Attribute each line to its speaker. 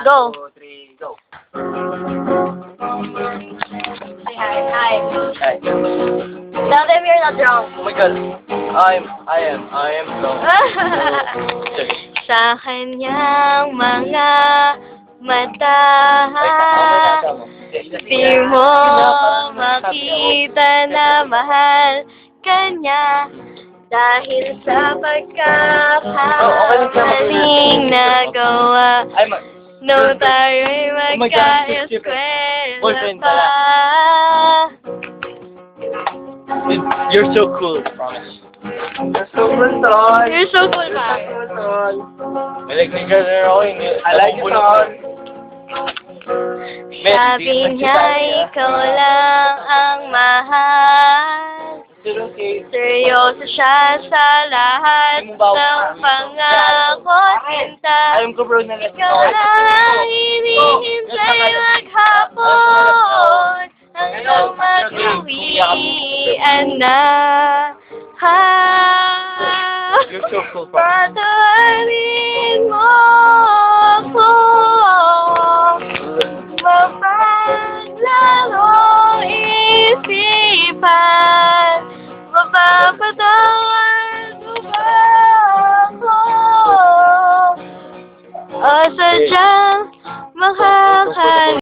Speaker 1: Go.
Speaker 2: 2, 3, go.
Speaker 1: Say hi.
Speaker 2: Hi.
Speaker 1: Tell them you're not drunk.
Speaker 2: Oh my God. I am drunk.
Speaker 1: Sa kanyang mga mata, di mo makita na mahal kanya dahil sa pagkakamaling nagawa. No tayo'y magka-eskwela
Speaker 2: Boyfriend
Speaker 1: pa.
Speaker 2: You're so cool, promise. You're so cool, Tol.
Speaker 1: You're so cool, pa.
Speaker 2: I like the girl they're all in it. I like it, Tol.
Speaker 1: Sabi niya ikaw lang ang mahal. Seryoso siya sa lahat ng pangako at hinta.
Speaker 2: Alam ko, bro, na
Speaker 1: Ikaw lang ang hinihintay maghapon hanggang mag-uwian na.
Speaker 2: You're so cool, bro.
Speaker 1: Patawarin mo